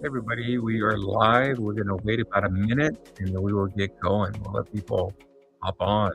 Everybody, we are live. We're going to wait about a minute and then we will get going. We'll let people hop on.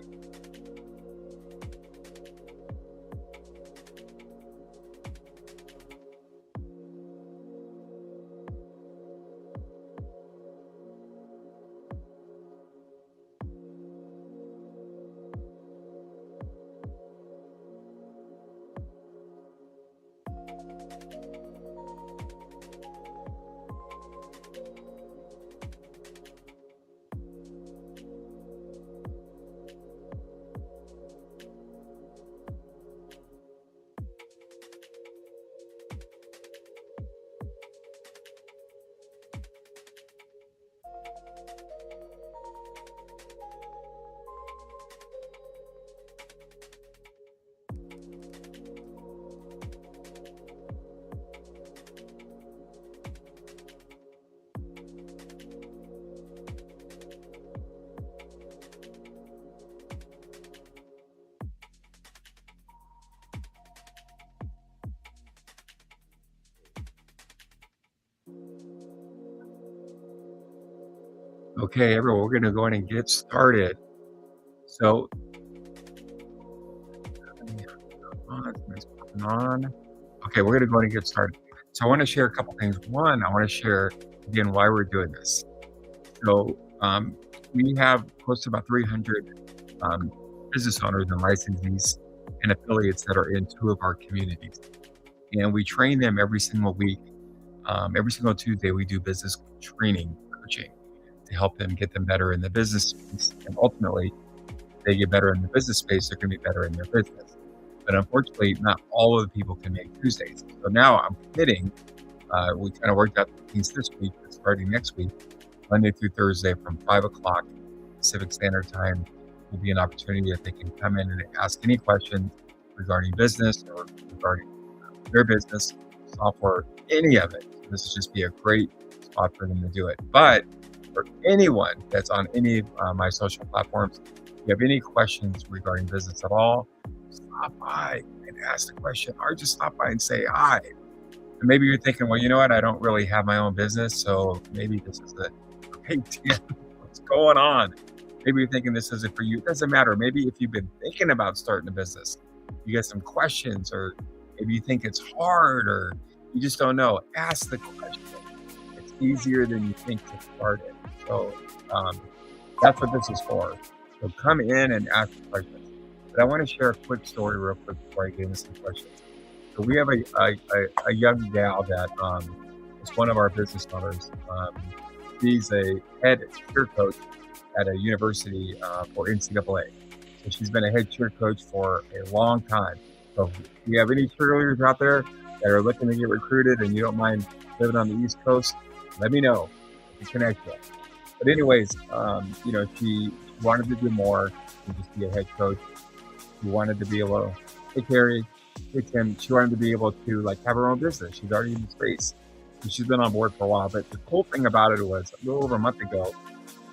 Okay, everyone, we're going to go ahead and get started. So, on. Okay, we're going to go ahead and get started. So, I want to share a couple things. One, I want to share again why we're doing this. So, we have close to about 300 business owners and licensees and affiliates that are in two of our communities. And we train them every single week. Every single Tuesday, we do business training, coaching to help them get them better in the business space. And ultimately, they get better in the business space, they're going to be better in their business. But unfortunately, not all of the people can make Tuesdays. So now I'm committing. We kind of worked out the things this week, but starting next week, Monday through Thursday from 5 o'clock Pacific Standard Time, will be an opportunity that they can come in and ask any questions regarding business or regarding their business, software, any of it. So this will just be a great spot for them to do it. But for anyone that's on any of my social platforms, if you have any questions regarding business at all, stop by and ask the question, or just stop by and say hi. And maybe you're thinking, well, you know what? I don't really have my own business, so maybe this is the great deal. What's going on? Maybe you're thinking this isn't for you. It doesn't matter. Maybe if you've been thinking about starting a business, you get some questions, or maybe you think it's hard, or you just don't know. Ask the question. It's easier than you think to start it. So that's what this is for. So come in and ask questions. But I want to share a quick story real quick before I get into some questions. So we have a young gal that is one of our business owners. She's a head cheer coach at a university for NCAA. So she's been a head cheer coach for a long time. So if you have any cheerleaders out there that are looking to get recruited and you don't mind living on the East Coast, let me know. We can connect you. But anyways, she wanted to do more than just be a head coach. She wanted to be able to hey Carrie, hey Tim, she wanted to be able to like have her own business. She's already in the space. And she's been on board for a while. But the cool thing about it was a little over a month ago,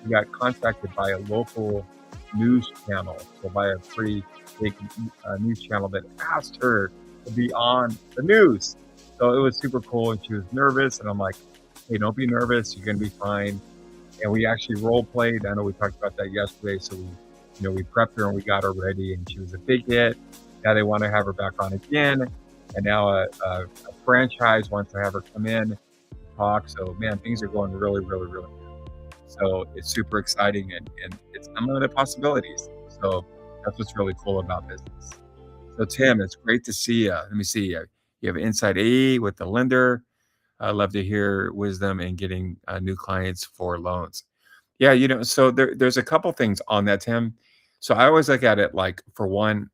we got contacted by a local news channel, so by a pretty big news channel that asked her to be on the news. So it was super cool, and she was nervous, and I'm like, hey, don't be nervous, you're gonna be fine. And we actually role played. I know we talked about that yesterday, so we prepped her and we got her ready, and she was a big hit. Now they want to have her back on again, and now a franchise wants to have her come in talk. So man, things are going really, really, really good. So it's super exciting, and it's unlimited possibilities. So that's what's really cool about business. So Tim, it's great to see you. Let me see. You have Inside A with the lender. I love to hear wisdom and getting new clients for loans. Yeah, so there's a couple things on that, Tim. So I always look at it like, for one,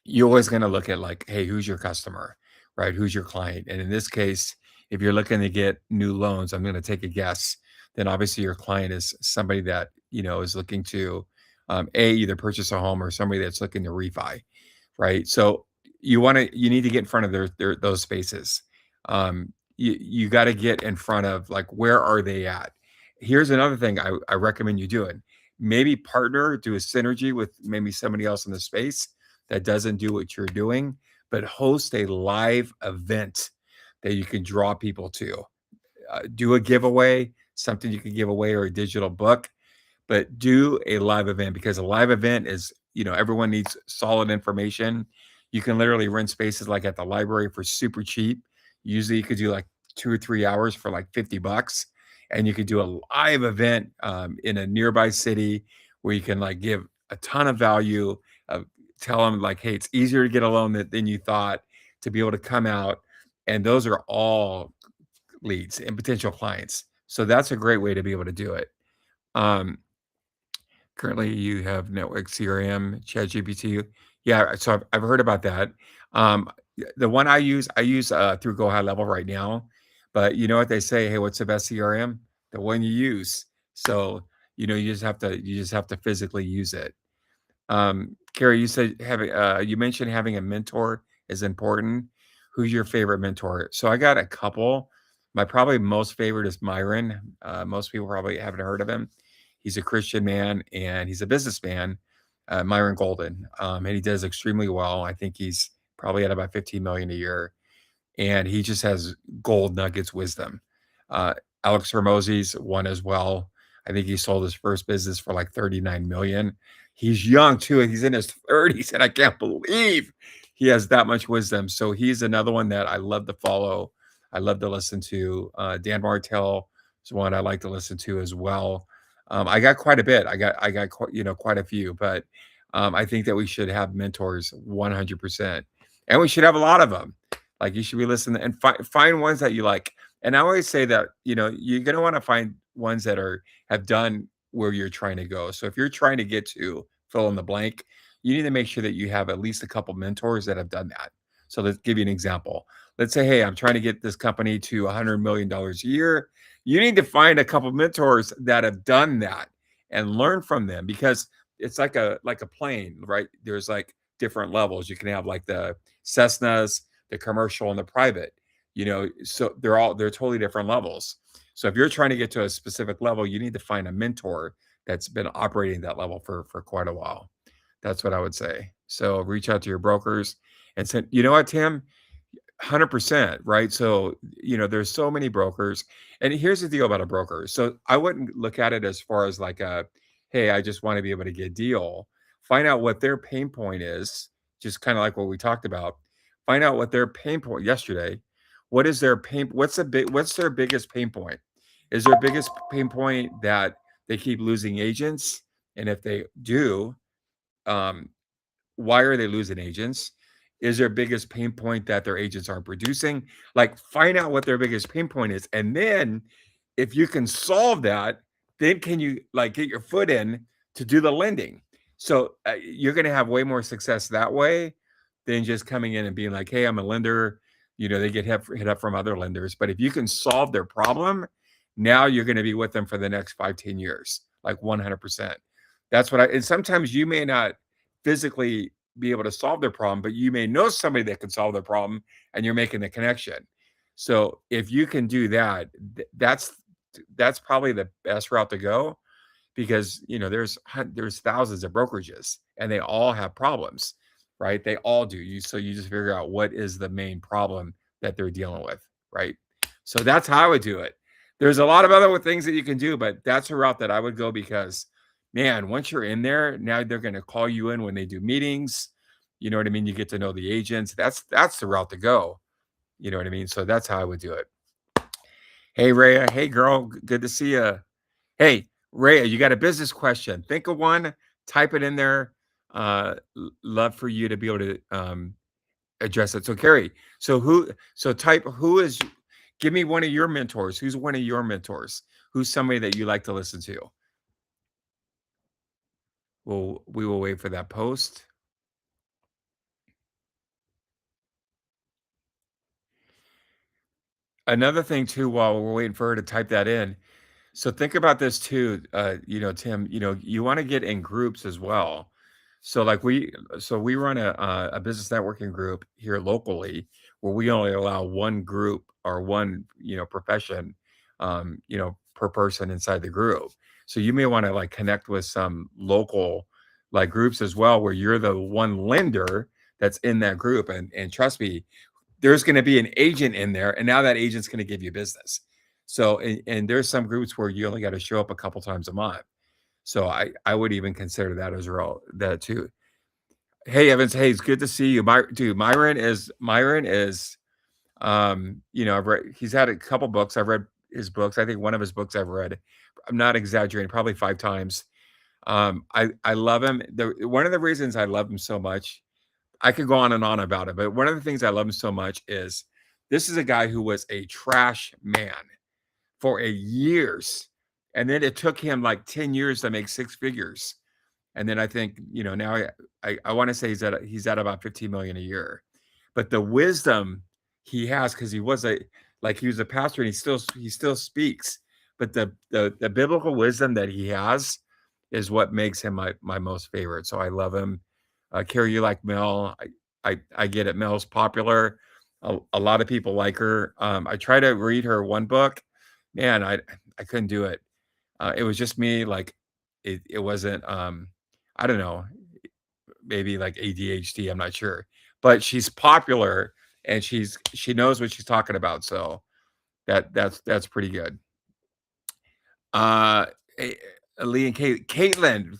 you're always going to look at like, hey, who's your customer, right? Who's your client? And in this case, if you're looking to get new loans, I'm going to take a guess. Then obviously your client is somebody that is looking to either purchase a home, or somebody that's looking to refi, right? So you need to get in front of those spaces. You got to get in front of like, where are they at? Here's another thing I recommend you doing. Maybe do a synergy with maybe somebody else in the space that doesn't do what you're doing, but host a live event that you can draw people to. do a giveaway, something you can give away or a digital book, but do a live event because a live event is, everyone needs solid information. You can literally rent spaces like at the library for super cheap. Usually you could do like 2 or 3 hours for like 50 bucks. And you could do a live event in a nearby city where you can like give a ton of value, uh, tell them like, hey, it's easier to get a loan than you thought to be able to come out. And those are all leads and potential clients. So that's a great way to be able to do it. Um, Currently, you have Network CRM, ChatGPT. Yeah, so I've heard about that. The one I use through Go High Level right now. But you know what they say? Hey, what's the best CRM? The one you use. So you just have to physically use it. Carrie, you mentioned having a mentor is important. Who's your favorite mentor? So I got a couple. My probably most favorite is Myron. Most people probably haven't heard of him. He's a Christian man and he's a businessman, Myron Golden, and he does extremely well. I think he's probably at about 15 million a year and he just has gold nuggets wisdom. Uh, Alex Hermosi's one as well. I think he sold his first business for like 39 million. He's young too. He's in his 30s, and I can't believe he has that much wisdom. So he's another one that I love to follow. I love to listen to. Dan Martell is one I like to listen to as well. I got quite a bit. I got quite a few, but I think that we should have mentors 100%, and we should have a lot of them. Like you should be listening and find ones that you like. And I always say that, you're gonna want to find ones that have done where you're trying to go. So if you're trying to get to fill in the blank, you need to make sure that you have at least a couple mentors that have done that. So let's give you an example. Let's say, hey, I'm trying to get this company to $100 million a year. You need to find a couple mentors that have done that and learn from them because it's like a plane, right? There's like different levels. You can have like the Cessnas, the commercial and the private, so they're totally different levels. So if you're trying to get to a specific level, you need to find a mentor that's been operating that level for quite a while. That's what I would say. So reach out to your brokers and say, you know what, Tim, 100%, right? So, there's so many brokers. And here's the deal about a broker. So I wouldn't look at it as far as like hey, I just want to be able to get a deal. Find out what their pain point is, just kind of like what we talked about. Find out what their pain point yesterday. What is their pain? What's their biggest pain point? Is their biggest pain point that they keep losing agents? And if they do, um, why are they losing agents? Is their biggest pain point that their agents aren't producing? Like, find out what their biggest pain point is. And then if you can solve that, then can you like get your foot in to do the lending? So you're going to have way more success that way than just coming in and being like, hey, I'm a lender. They get hit up from other lenders. But if you can solve their problem, now you're going to be with them for the next 5, 10 years, like 100%. And sometimes you may not physically be able to solve their problem, but you may know somebody that can solve their problem and you're making the connection. So if you can do that, that's probably the best route to go because there's thousands of brokerages and they all have problems, right? They all do. You just figure out what is the main problem that they're dealing with, right? So that's how I would do it. There's a lot of other things that you can do, but that's a route that I would go because man, once you're in there, now they're going to call you in when they do meetings. You know what I mean? You get to know the agents. That's the route to go. You know what I mean? So that's how I would do it. Hey, Rhea. Hey, girl. Good to see you. Hey, Rhea, you got a business question. Think of one, type it in there. Love for you to be able to address it. So, Carrie, give me one of your mentors. Who's one of your mentors? Who's somebody that you like to listen to? We will wait for that post. Another thing too, while we're waiting for her to type that in, so think about this too, Tim, you want to get in groups as well. So like we run a business networking group here locally where we only allow one group or one, profession, per person inside the group. So you may want to like connect with some local like groups as well, where you're the one lender that's in that group. And trust me, there's going to be an agent in there, and now that agent's going to give you business. So, and there's some groups where you only got to show up a couple times a month. So I would even consider that as well that too. Hey Evans, hey, it's good to see you. Dude, Myron is I've read he's had a couple books. I've read his books. I think one of his books I've read. I'm not exaggerating, probably 5 times. I love him. One of the reasons I love him so much, I could go on and on about it, but one of the things I love him so much is this is a guy who was a trash man for a years. And then it took him like 10 years to make 6 figures. And then I think, now I want to say he's at about 15 million a year. But the wisdom he has, because he was a pastor and he still speaks. But the biblical wisdom that he has is what makes him my most favorite. So I love him. Carrie, you like Mel. I get it. Mel's popular. A lot of people like her. I try to read her one book. Man, I couldn't do it. It was just me, like, it wasn't, I don't know, maybe like ADHD, I'm not sure. But she's popular and she knows what she's talking about, so that's pretty good. Uh, eh, Lee and Caitlin,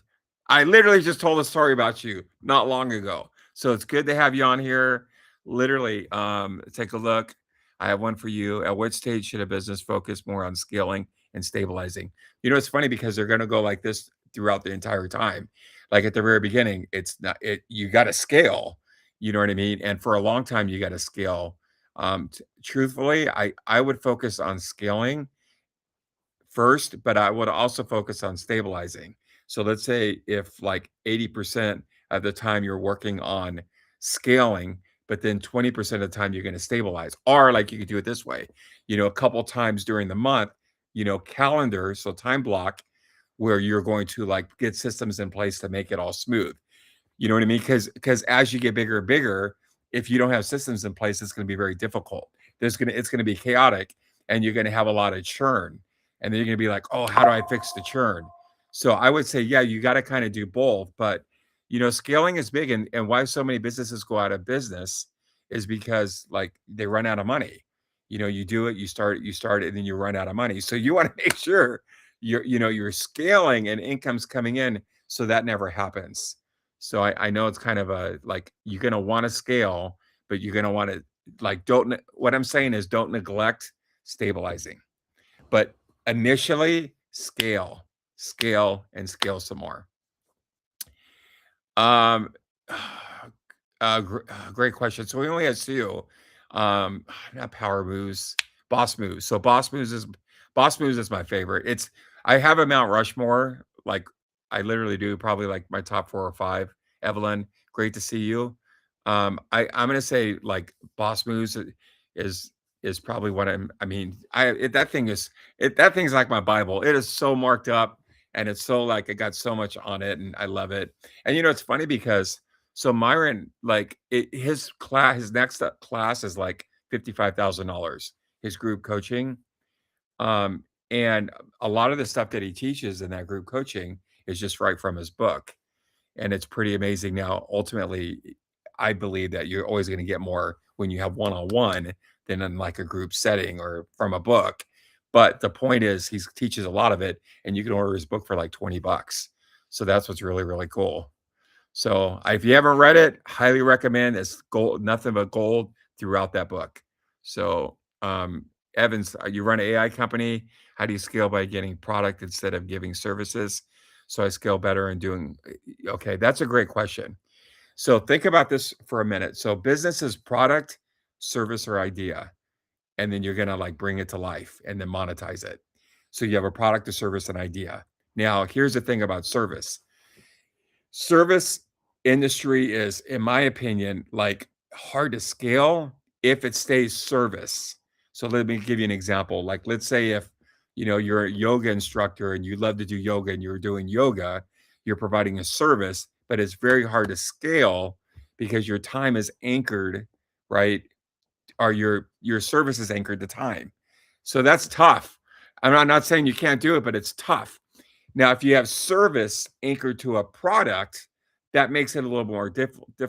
I literally just told a story about you not long ago, so it's good to have you on here. Literally, take a look. I have one for you. At what stage should a business focus more on scaling and stabilizing? It's funny because they're going to go like this throughout the entire time. Like at the very beginning, it's not it. You got to scale. You know what I mean? And for a long time, you got to scale. Truthfully, I would focus on scaling first, but I would also focus on stabilizing. So let's say if like 80% of the time you're working on scaling, but then 20% of the time you're going to stabilize, or like you could do it this way, a couple times during the month, calendar, so time block where you're going to like get systems in place to make it all smooth. You know what I mean? Because as you get bigger and bigger, if you don't have systems in place, it's going to be very difficult. It's going to be chaotic, and you're going to have a lot of churn. And then you're going to be like, oh, how do I fix the churn? So I would say, yeah, you got to kind of do both. But scaling is big, and why so many businesses go out of business is because like they run out of money. You do it, you start it, and then you run out of money. So you want to make sure you're scaling and income's coming in, so that never happens. So I know it's kind of a like you're gonna want to scale, but you're gonna want to like what I'm saying is don't neglect stabilizing. But initially scale, scale, and scale some more. Um great question. So we only have two. Not power moves, boss moves. So boss moves is my favorite. I have a Mount Rushmore, like I literally do, probably like my top 4 or 5. Evelyn, great to see you. I'm gonna say like boss moves is is probably what I mean, that thing's like my Bible. It is so marked up and it's so like it got so much on it and I love it. And it's funny because so Myron, like his next class is like $55,000, his group coaching. Um, and a lot of the stuff that he teaches in that group coaching is just right from his book. And it's pretty amazing. Now, ultimately, I believe that you're always going to get more when you have one-on-one than in like a group setting or from a book. But the point is he teaches a lot of it and you can order his book for like 20 bucks. So that's what's really, really cool. So if you haven't read it, highly recommend. It's gold, nothing but gold throughout that book. So Evans, you run an AI company. How do you scale by getting product instead of giving services? So I scale better and doing okay. That's a great question. So think about this for a minute. So business is product, service, or idea. And then you're gonna like bring it to life and then monetize it. So you have a product, a service, an idea. Now, here's the thing about service industry is, in my opinion, like hard to scale if it stays service. So let me give you an example. Like, let's say if you're a yoga instructor and you love to do yoga and you're doing yoga, you're providing a service, but it's very hard to scale because your time is anchored, right? Or your service is anchored to time. So that's tough. I'm not saying you can't do it, but it's tough. Now, if you have service anchored to a product, that makes it a little more difficult, a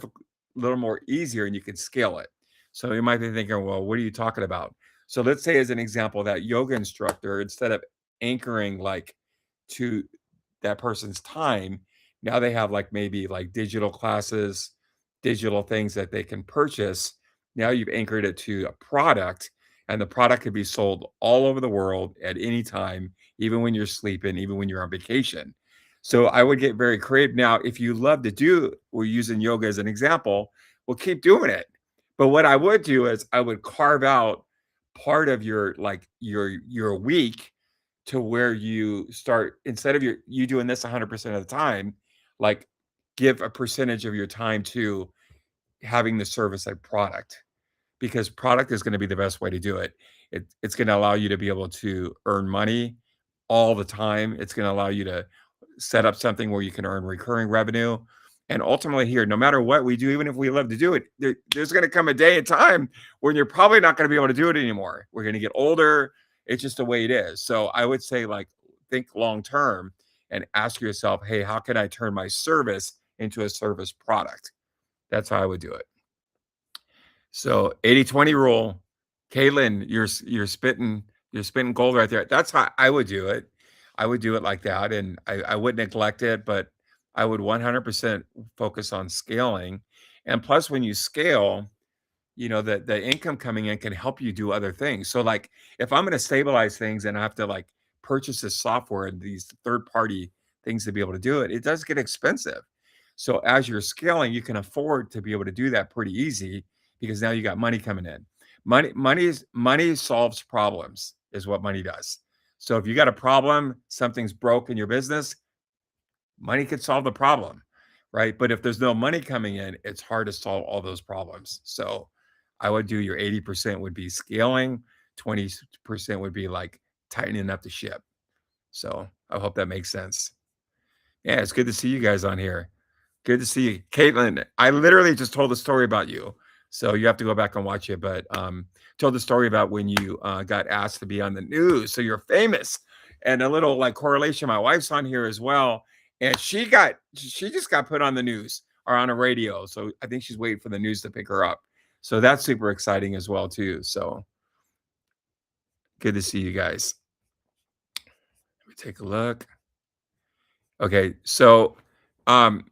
little more easier, and you can scale it. So you might be thinking, well, what are you talking about? So let's say as an example, that yoga instructor, instead of anchoring like to that person's time, now they have like maybe like digital classes, digital things that they can purchase. Now you've anchored it to a product, and the product could be sold all over the world at any time, even when you're sleeping, even when you're on vacation. So I would get very creative. Now, if you love to do, we're using yoga as an example, well, keep doing it. But what I would do is I would carve out part of your like your week to where you start, instead of you doing this 100% of the time, like give a percentage of your time to having the service like product, because product is going to be the best way to do it. It's going to allow you to be able to earn money all the time. It's going to allow you to set up something where you can earn recurring revenue. And ultimately, here, no matter what we do, even if we love to do it, there's going to come a day and time when you're probably not going to be able to do it anymore. We're going to get older. It's just the way it is. So I would say, like, think long term and ask yourself, hey, how can I turn my service into a service product? That's how I would do it. So 80-20 rule. Caitlin, you're spitting gold right there. That's how I would do it. I would do it like that, and I wouldn't neglect it, but I would 100% focus on scaling. And plus, when you scale, the income coming in can help you do other things. So, like, if I'm going to stabilize things and I have to like purchase this software and these third party things to be able to do it, it does get expensive. So as you're scaling, you can afford to be able to do that pretty easy, because now you got money coming in. Money solves problems, is what money does. So if you got a problem, something's broke in your business, money could solve the problem, right? But if there's no money coming in, it's hard to solve all those problems. So I would do your 80% would be scaling, 20% would be like tightening up the ship. So I hope that makes sense. Yeah, it's good to see you guys on here. Good to see you. Caitlin, I literally just told a story about you. So you have to go back and watch it. But told the story about when you got asked to be on the news. So you're famous. And a little like correlation, my wife's on here as well. And she just got put on the news or on a radio. So I think she's waiting for the news to pick her up. So that's super exciting as well, too. So good to see you guys. Let me take a look. Okay, um,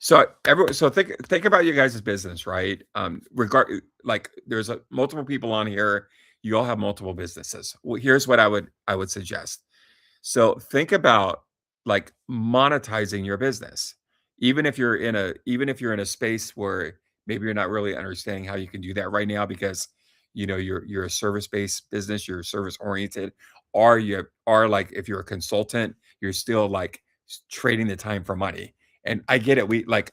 so think about you guys' business, right? Like there's multiple people on here. You all have multiple businesses. Well, here's what I would suggest. So think about like monetizing your business. Even if you're in a space where maybe you're not really understanding how you can do that right now, because you're a service-based business, you're service oriented, or you are like, if you're a consultant, you're still like trading the time for money. And I get it.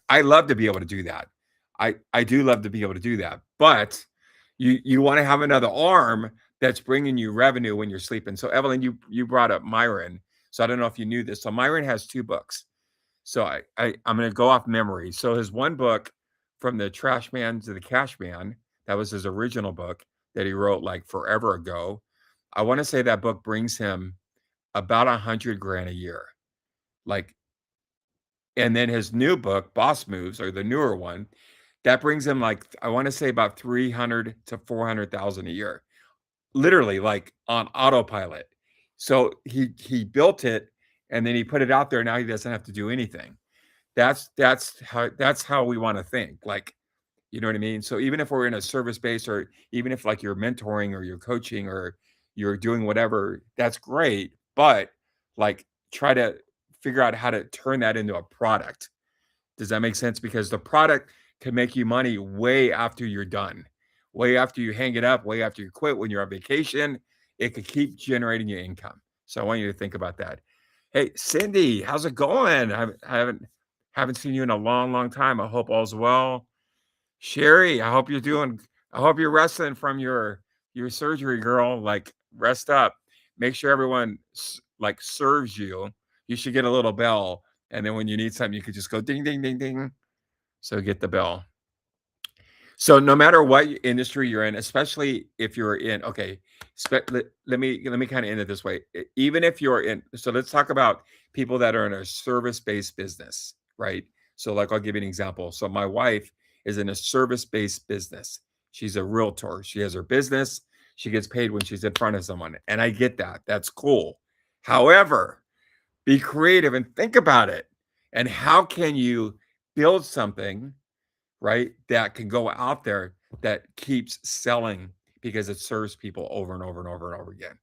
I love to be able to do that. I do love to be able to do that. But you want to have another arm that's bringing you revenue when you're sleeping. So Evelyn, you brought up Myron. So I don't know if you knew this. So Myron has two books. So I'm going to go off memory. So his one book, From the Trash Man to the Cash Man, that was his original book that he wrote like forever ago. I want to say that book brings him about 100 grand a year. Like, and then his new book, Boss Moves, or the newer one, that brings him like, I want to say about 300 to 400,000 a year, literally like on autopilot. So he built it and then he put it out there. Now he doesn't have to do anything. That's how we want to think. Like, you know what I mean? So even if we're in a service base, or even if like you're mentoring or you're coaching or you're doing whatever, that's great. But like, try to figure out how to turn that into a product. Does that make sense? Because the product can make you money way after you're done, way after you hang it up, way after you quit, when you're on vacation. It could keep generating you income. So I want you to think about that. Hey, Cindy, how's it going? I haven't seen you in a long, long time. I hope all's well. Sherry, I hope you're resting from your surgery, girl. Like, rest up. Make sure everyone like serves you. You should get a little bell, and then when you need something, you could just go ding, ding, ding, ding. So get the bell. So no matter what industry you're in, especially if you're in, okay, let me kind of end it this way. Even if you're in, so let's talk about people that are in a service-based business, right? So like, I'll give you an example. So my wife is in a service-based business. She's a realtor. She has her business. She gets paid when she's in front of someone, and I get that. That's cool. However, be creative and think about it. And how can you build something, right, that can go out there that keeps selling because it serves people over and over and over and over again,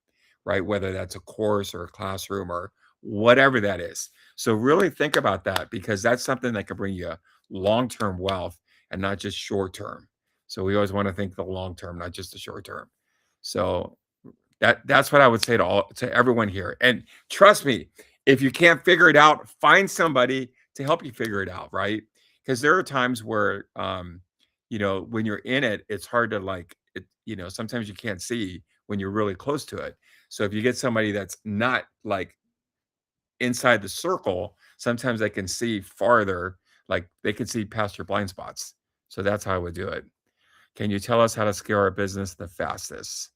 right? Whether that's a course or a classroom or whatever that is. So really think about that because that's something that can bring you long-term wealth and not just short-term. So we always want to think the long term, not just the short term. So that's what I would say to everyone here. And trust me, if you can't figure it out, find somebody to help you figure it out, right? Because there are times where when you're in it, it's hard to like it, sometimes you can't see when you're really close to it. So if you get somebody that's not like inside the circle, sometimes they can see farther, like they can see past your blind spots. So that's how I would do it. Can you tell us how to scale our business the fastest?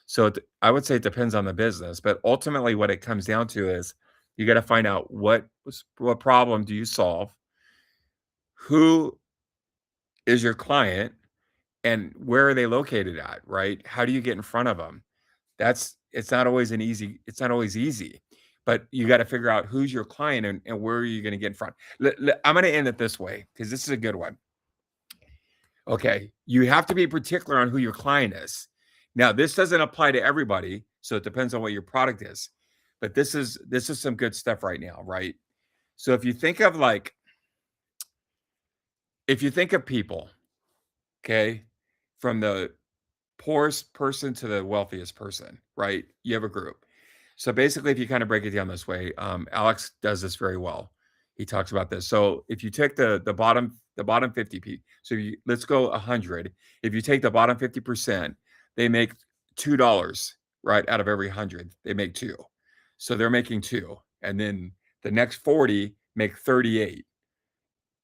So I would say it depends on the business, but ultimately what it comes down to is you got to find out what problem do you solve, who is your client, and where are they located at, right? How do you get in front of them? It's not always easy, but you got to figure out who's your client and where are you going to get in front. I'm going to end it this way because this is a good one. Okay, you have to be particular on who your client is. Now, this doesn't apply to everybody, so it depends on what your product is. But this is some good stuff right now, right? So if you think of people, okay, from the poorest person to the wealthiest person, right? You have a group. So basically, if you kind of break it down this way, Alex does this very well. He talks about this. So if you take the bottom 50 people, so let's go 100. If you take the bottom 50%, they make $2 right out of every 100. They make two, so they're making two, and then the next 40 make 38,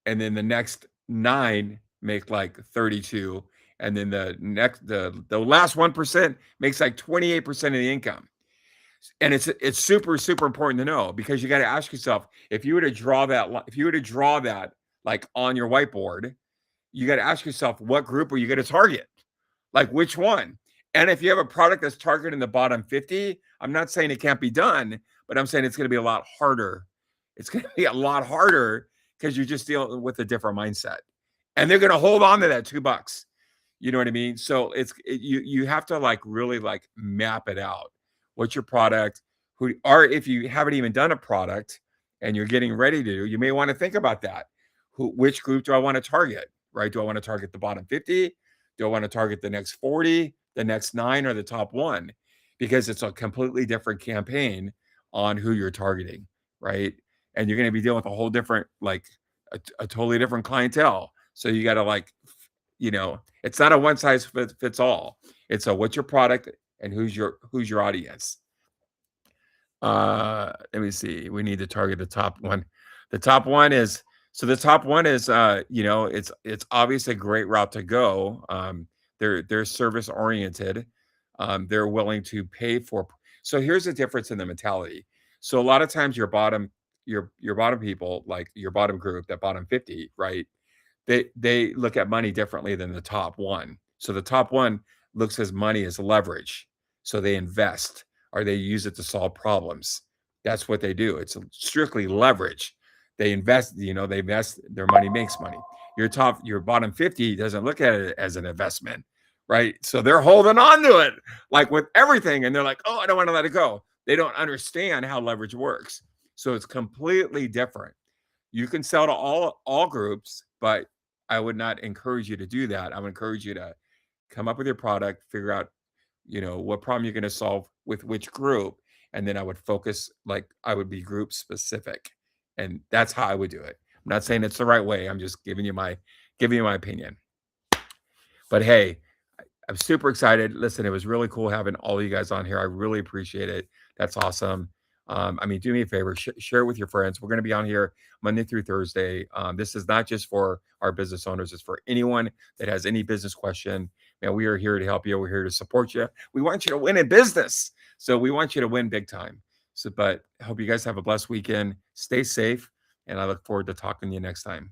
and then the next nine make like 32, and then the last 1% makes like 28% of the income. And it's super super important to know because you got to ask yourself if you were to draw that like on your whiteboard, you got to ask yourself what group are you going to target, like which one. And if you have a product that's targeting the bottom 50, I'm not saying it can't be done, but I'm saying it's going to be a lot harder. It's going to be a lot harder because you're just dealing with a different mindset, and they're going to hold on to that $2. You know what I mean? So you have to like really like map it out. What's your product? Or if you haven't even done a product and you're getting ready to do, you may want to think about that. Which group do I want to target? Right? Do I want to target the bottom 50? Do I want to target the next 40, the next 9, or the top 1? Because it's a completely different campaign on who you're targeting, right? And you're going to be dealing with a whole different, like a totally different clientele. So you got to like it's not a one size fits all. It's a what's your product and who's your audience. Let me see. We need to target the top one. The top one is it's obviously a great route to go. They're service oriented. They're willing to pay for. So here's the difference in the mentality. So a lot of times your bottom people, like your bottom group, that bottom 50, right? They look at money differently than the top one. So the top one looks as money as leverage. So they invest or they use it to solve problems. That's what they do. It's strictly leverage. They invest, their money makes money. Your bottom 50 doesn't look at it as an investment, right? So they're holding on to it like with everything. And they're like, oh, I don't want to let it go. They don't understand how leverage works. So it's completely different. You can sell to all groups, but I would not encourage you to do that. I would encourage you to come up with your product, figure out, what problem you're going to solve with which group, and then I would focus, like I would be group specific, and that's how I would do it. I'm not saying it's the right way. I'm just giving you my opinion. But hey, I'm super excited. Listen, it was really cool having all of you guys on here. I really appreciate it. That's awesome. Do me a favor, share it with your friends. We're going to be on here Monday through Thursday. This is not just for our business owners. It's for anyone that has any business question. Man, we are here to help you. We're here to support you. We want you to win in business. So we want you to win big time. But I hope you guys have a blessed weekend. Stay safe. And I look forward to talking to you next time.